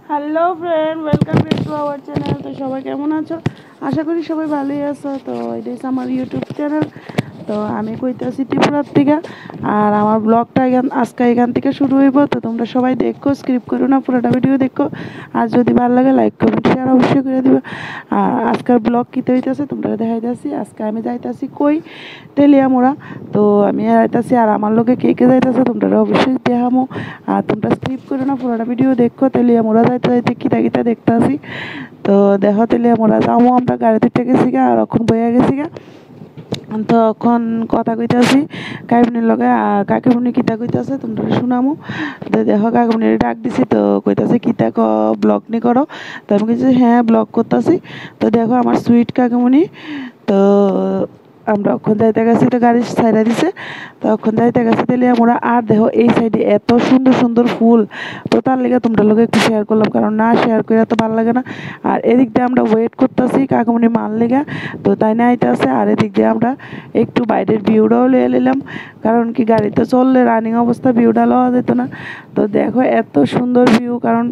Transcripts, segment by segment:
Hello friend, welcome back to our channel. তো সবাই কেমন আছো? আশা করি সবাই ভালোই আছো। তো এটা আমার ইউটিউব চ্যানেল। তো আমি কইতেছি ত্রিপুরার থেকে, আর আমার ব্লগটা আজকে এখান থেকে শুরু হইব। তো তোমরা সবাই দেখো, স্ক্রিপ করো না, পুরোটা ভিডিও দেখো। আর যদি ভালো লাগে লাইক কমেন্ট শেয়ার অবশ্যই করে দিবে। আর আজকের ব্লগ কীতে হইতেছে তোমরা দেখাইতেছি। আজকে আমি যাইতেছি কই তেলিয়ামোড়া। তো আমি যাইতেছি, আর আমার লোকে কে কে যাইতেছে তোমরা অবশ্যই দেখামো। আর তোমরা স্ক্রিপ করো না, পুরোটা ভিডিও দেখো। তেলিয়ামোড়া যাইতে যাইতে কিতা কিতা দেখতে আসি। তো দেখো তেলিয়ামোড়া যাবো, আমরা গাড়িতে উঠে গেছি গা, আর এখন বইয়া গেছি গা। তো এখন কথা কইতাছি কাকিমনির লগে, আর কাকিমনি কিতা কইতাছে তোমরা শুনামো। তো দেখো কাকিমনির ডাক দিছি, তো কইতাছে কিতা ব্লগ নি করো। তো আমি কইছি হ্যাঁ ব্লগ করতেছি। তো দেখো আমার সুইট কাকিমনি। তো আমরা ওখান যাইতে গেছি, তো গাড়ি সাইডা দিছে। তো ওখান যাইতে গেছি তেলিয়ামোড়া। আর দেখো এই সাইডে এত সুন্দর সুন্দর ফুল। তো তার লেগে তোমরা লোক একটু শেয়ার করলাম, কারণ না শেয়ার করে এত ভালো লাগে না। আর এদিক দিয়ে আমরা ওয়েট করতেছি কাকিমনি মাল লেগে। তো তাই না আইতেছে। আর এদিক দিয়ে আমরা একটু বাইরের ভিউটাও লিয়ে নিলাম, কারণ কি গাড়িতে চললে রানিং অবস্থা ভিউটা লওয়া যেত না। তো দেখো এত সুন্দর ভিউ, কারণ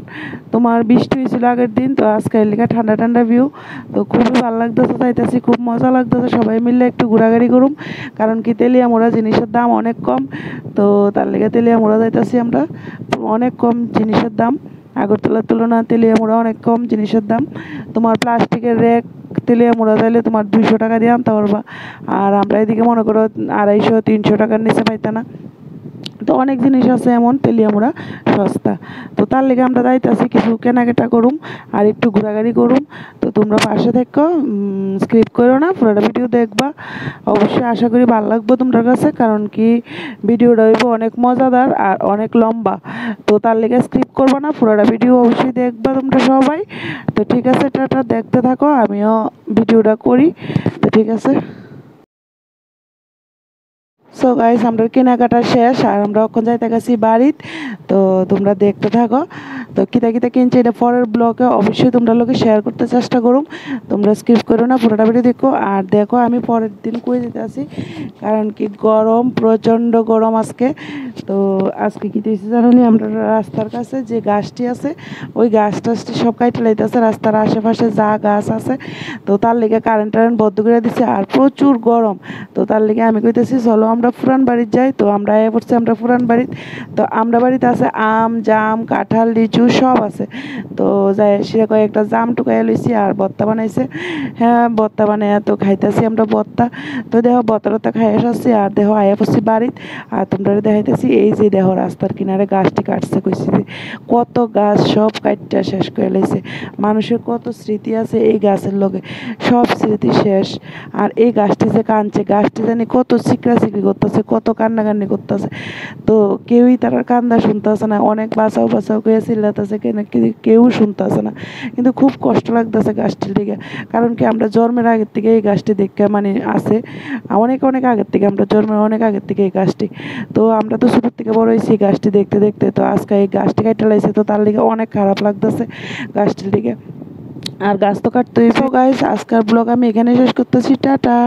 তোমার বৃষ্টি হয়েছিল আগের দিন, তো আজকে এলাকা ঠান্ডা ঠান্ডা ভিউ। তো খুবই ভালো লাগতেছে, যাইতেছি খুব মজা লাগতেছে। সবাই মিলে একটু ঘোরাঘুরি করুম, কারণ কি তেলিয়ামোড়া জিনিসের দাম অনেক কম। তো তার লেগে তেলিয়ামোড়া যাইতেছি আমরা। অনেক কম জিনিসের দাম, আগরতলার তুলনা তেলিয়ামোড়া অনেক কম জিনিসের দাম। তোমার প্লাস্টিকের র্যাক তেলিয়ামোড়া যাইলে তোমার 200 টাকা দিয়ে আনতে পারবা। আর আমরা এদিকে মনে করো 250-300 টাকার নিচে পাইতে না। তো অনেক জিনিস আছে এমন তেলিয়ামোড়া সস্তা। তো তার লেগে আমরা যাইতেছি, কিছু কেনাকাটা করুম আর একটু ঘোরাঘুরি করুম। তো তোমরা পাশে দেখো, স্ক্রিপ করো না, পুরোটা ভিডিও দেখবা। অবশ্যই আশা করি ভালো লাগবে তোমার কাছে, কারণ কি ভিডিওটা হইব অনেক মজাদার আর অনেক লম্বা। তো তার লেগে স্ক্রিপ করবো না, পুরোটা ভিডিও অবশ্যই দেখবা তোমরা সবাই। তো ঠিক আছে, টাটা, দেখতে থাকো, আমিও ভিডিওটা করি। তো ঠিক আছে। সো গাইস, আমরা কেনাকাটা শেষ, আর আমরা এখন যাইতে গেছি বাড়িত। তো তোমরা দেখতে থাকো। তো কিতা কিতা কিনছি এটা পরের ব্লগে অবশ্যই তোমরা লোকে শেয়ার করতে চেষ্টা করুম। তোমরা স্কিপ করো না, পুরোটা ভিডিও দেখো। আর দেখো আমি পরের দিন কই যেতে আসি, কারণ কি গরম, প্রচণ্ড গরম আজকে। তো আজকে কী দিয়েছি জানি, আমরা রাস্তার কাছে যে গাছটি আছে ওই গাছ টাছটি সব কাইটে লাইতেছে, রাস্তার আশেপাশে যা গাছ আছে। তো তার লেগে কারেন্ট টারেন্ট বন্ধ করে দিচ্ছে, আর প্রচুর গরম। তো তার লেগে আমি কইতেছি চলো আমরা পুরান বাড়ির যাই। তো আমরা এ পড়ছি আমরা পুরান বাড়িত। তো আমরা বাড়িতে আছে আম, জাম, কাঁঠাল, লিচু সব আছে। তো যাই সে কয়েকটা জাম টুকাইয়া লইছি, আর ভর্তা বানাইছে। হ্যাঁ ভর্তা বানাইয়া তো খাইতেছি আমরা ভর্তা। তো দেখো ভর্তা খাইয়া আসছি, আর দেখো আয়া পড়ছি বাড়িত। আর তোমরা দেখাইতেছি এই যে দেখো রাস্তার কিনারে গাছটি কাটছে, কইছি যে কত গাছ সব কাটটা শেষ করে লাইছে। মানুষের কত স্মৃতি আছে এই গাছের লগে, সব স্মৃতি শেষ। আর এই গাছটি যে কানছে, গাছটি জানি কত চিকড়ি করতেছে, কত কান্নাকান্নি করতেছে। তো কেউই তার কান্দা শুনতেছে না, অনেক বাঁচাও বাঁচাও করে চিল্লাতেছে, কেউ শুনতেছে না। কিন্তু খুব কষ্ট লাগতেছে গাছটির দিকে, কারণ কি আমরা জন্মের আগের থেকে এই গাছটি দেখে মানে আছে, অনেক অনেক আগের থেকে, আমরা জন্মের অনেক আগের থেকে এই গাছটি। তো আমরা তো ছোটোর থেকে বড় হয়েছি গাছটি দেখতে দেখতে। তো আজকে এই গাছটি কাটতে লাইছে, তো তার দিকে অনেক খারাপ লাগতেছে গাছটির দিকে। আর গাছ তো কাটতেই। তো গাইস, আজকের ব্লগ আমি এখানে শেষ করতেছি, টাটা।